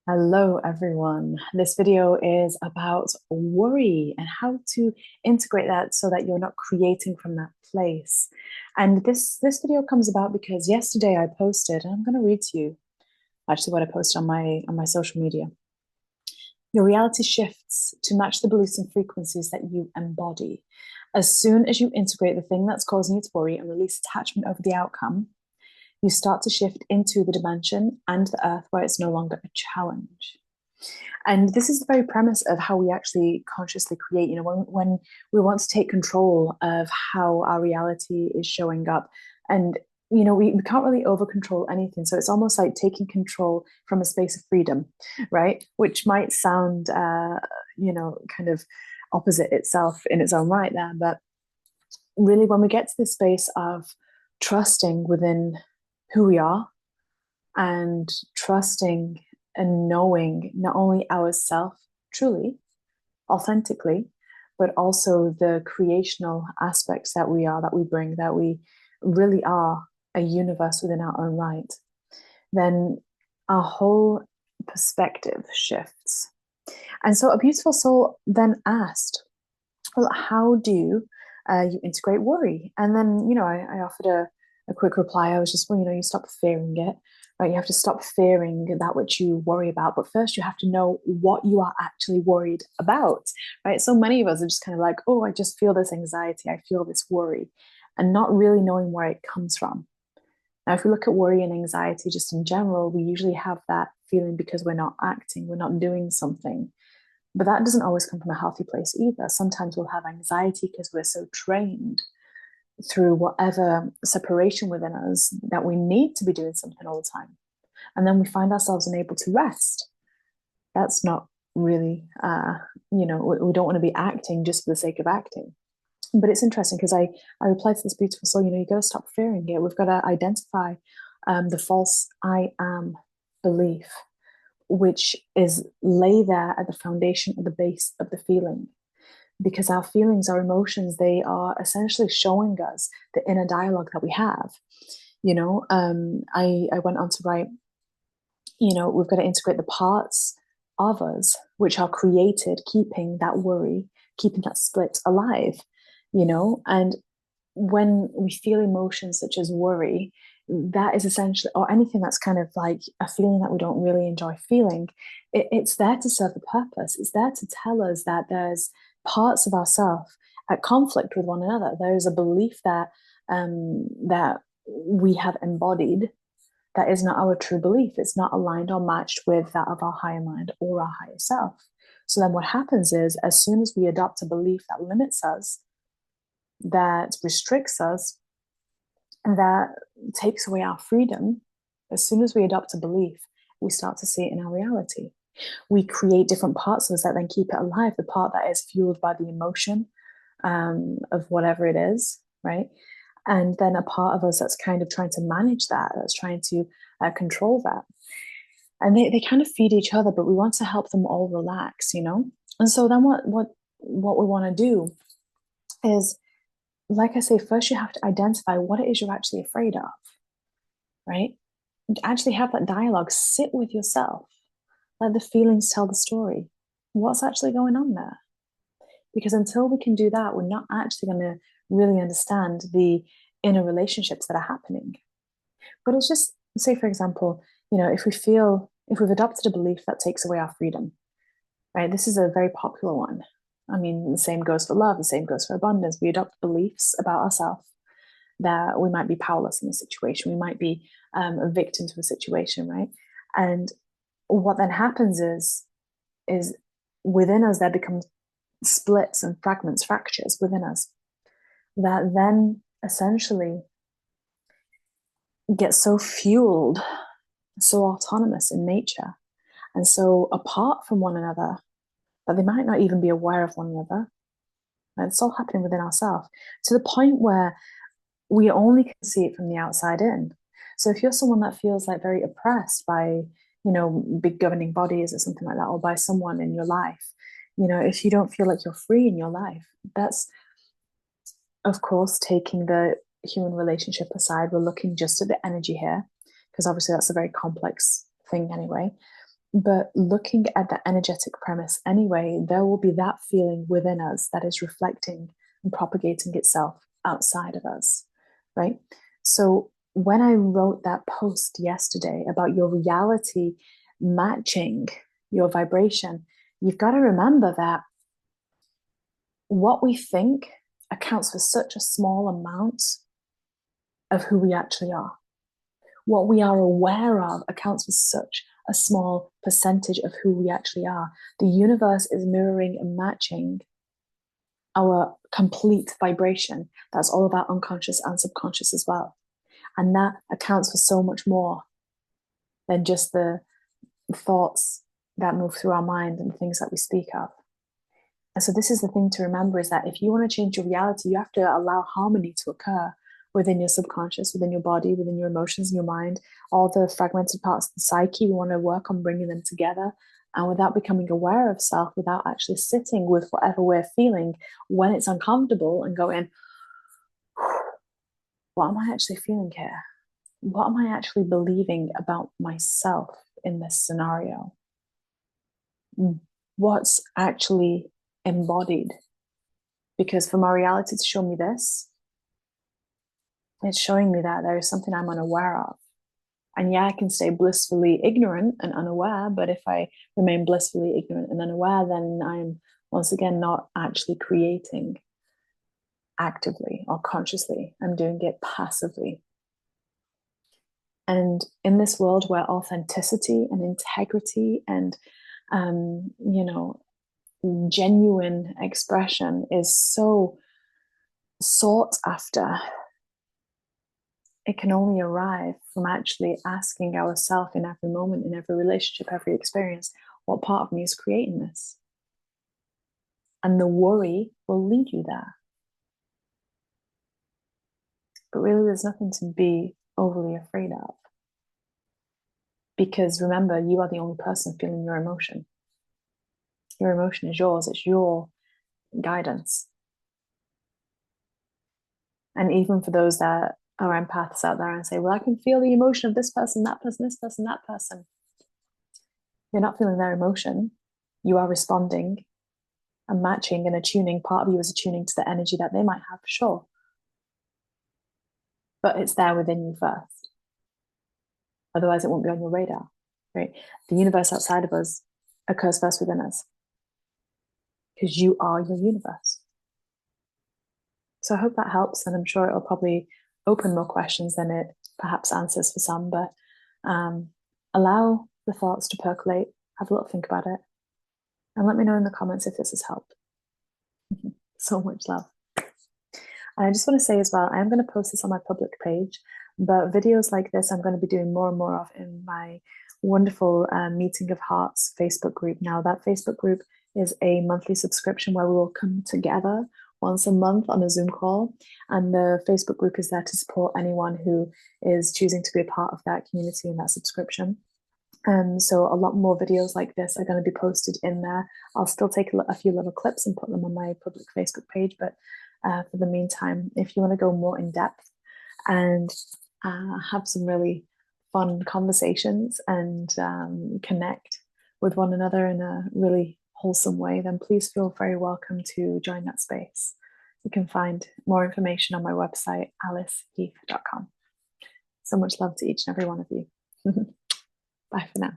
Hello, everyone. This video is about worry and how to integrate that so that you're not creating from that place. And this video comes about because yesterday I posted, and I'm going to read to you actually what I posted on my social media. Your reality shifts to match the beliefs and frequencies that you embody. As soon as you integrate the thing that's causing you to worry and release attachment over the outcome, you start to shift into the dimension and the earth where it's no longer a challenge. And this is the very premise of how we actually consciously create. When we want to take control of how our reality is showing up, and we can't really over control anything. So it's almost like taking control from a space of freedom, right? Which might sound, kind of opposite itself in its own right there. But really, when we get to the space of trusting within who we are and trusting and knowing not only ourselves truly, authentically, but also the creational aspects that we are, that we bring, that we really are a universe within our own right, then our whole perspective shifts. And so a beautiful soul then asked, well, how do you integrate worry? And then, I offered a quick reply. I was just, well, you stop fearing it, right? You have to stop fearing that which you worry about. But first, you have to know what you are actually worried about, right? So many of us are just kind of like, oh, I just feel this anxiety. I feel this worry, and not really knowing where it comes from. Now, if we look at worry and anxiety just in general, we usually have that feeling because we're not acting, we're not doing something. But that doesn't always come from a healthy place either. Sometimes we'll have anxiety because we're so trained through whatever separation within us that we need to be doing something all the time. And then we find ourselves unable to rest. That's not really, we don't want to be acting just for the sake of acting. But it's interesting because I replied to this beautiful soul, you got to stop fearing it. We've got to identify the false I am belief, which is lay there at the foundation, at the base of the feeling. Because our feelings, our emotions, they are essentially showing us the inner dialogue that we have. I went on to write, we've got to integrate the parts of us which are created, keeping that worry, keeping that split alive, and when we feel emotions such as worry, that is essentially, or anything that's kind of like a feeling that we don't really enjoy feeling, it's there to serve a purpose. It's there to tell us that there's parts of ourselves at conflict with one another. There's a belief that that we have embodied that is not our true belief. It's not aligned or matched with that of our higher mind or our higher self. So then what happens is, as soon as we adopt a belief that limits us, that restricts us, that takes away our freedom, as soon as we adopt a belief, we start to see it in our reality. We create different parts of us that then keep it alive, the part that is fueled by the emotion of whatever it is, right? And then a part of us that's kind of trying to manage that, that's trying to control that. And they kind of feed each other, but we want to help them all relax, And so then what we want to do is, like I say, first you have to identify what it is you're actually afraid of, right? Actually have that dialogue, sit with yourself, let the feelings tell the story. What's actually going on there? Because until we can do that, we're not actually going to really understand the inner relationships that are happening. But it's just, say, for example, if we've adopted a belief that takes away our freedom, right? This is a very popular one. I mean, the same goes for love, the same goes for abundance. We adopt beliefs about ourselves that we might be powerless in a situation, we might be a victim to a situation, right? And what then happens is within us there becomes splits and fragments, fractures within us that then essentially get so fueled, so autonomous in nature, and so apart from one another that they might not even be aware of one another. And it's all happening within ourselves to the point where we only can see it from the outside in. So if you're someone that feels like very oppressed by, big governing bodies or something like that, or by someone in your life, if you don't feel like you're free in your life, that's, of course, taking the human relationship aside. We're looking just at the energy here, because obviously that's a very complex thing anyway. But looking at the energetic premise anyway, there will be that feeling within us that is reflecting and propagating itself outside of us, right? So when I wrote that post yesterday about your reality matching your vibration, you've got to remember that what we think accounts for such a small amount of who we actually are. What we are aware of accounts for such a small percentage of who we actually are. The universe is mirroring and matching our complete vibration. That's all about unconscious and subconscious as well. And that accounts for so much more than just the thoughts that move through our mind and things that we speak of. And so this is the thing to remember, is that if you want to change your reality, you have to allow harmony to occur within your subconscious, within your body, within your emotions and your mind, all the fragmented parts of the psyche. We want to work on bringing them together, and without becoming aware of self, without actually sitting with whatever we're feeling when it's uncomfortable and going, what am I actually feeling here? What am I actually believing about myself in this scenario? What's actually embodied? Because for my reality to show me this, it's showing me that there is something I'm unaware of. And yeah, I can stay blissfully ignorant and unaware, but if I remain blissfully ignorant and unaware, then I'm once again not actually creating actively or consciously. I'm doing it passively. And in this world where authenticity and integrity and genuine expression is so sought after, it can only arrive from actually asking ourselves in every moment, in every relationship, every experience, what part of me is creating this? And the worry will lead you there. But really, there's nothing to be overly afraid of. Because remember, you are the only person feeling your emotion. Your emotion is yours, it's your guidance. And even for those that are empaths out there and say, well, I can feel the emotion of this person, that person, this person, that person. You're not feeling their emotion. You are responding and matching and attuning. Part of you is attuning to the energy that they might have, sure. But it's there within you first. Otherwise, it won't be on your radar, right? The universe outside of us occurs first within us, because you are your universe. So I hope that helps, and I'm sure it'll probably open more questions than it perhaps answers for some, but allow the thoughts to percolate, have a little think about it, and let me know in the comments if this has helped. So much love. And I just want to say as well, I am going to post this on my public page, but videos like this I'm going to be doing more and more of in my wonderful Meeting of Hearts Facebook group. Now, that Facebook group is a monthly subscription where we will come together once a month on a Zoom call, and the Facebook group is there to support anyone who is choosing to be a part of that community and that subscription. So a lot more videos like this are going to be posted in there. I'll still take a few little clips and put them on my public Facebook page, but for the meantime, if you want to go more in depth and have some really fun conversations and connect with one another in a really wholesome way, then please feel very welcome to join that space. You can find more information on my website, aliceheath.com. So much love to each and every one of you. Bye for now.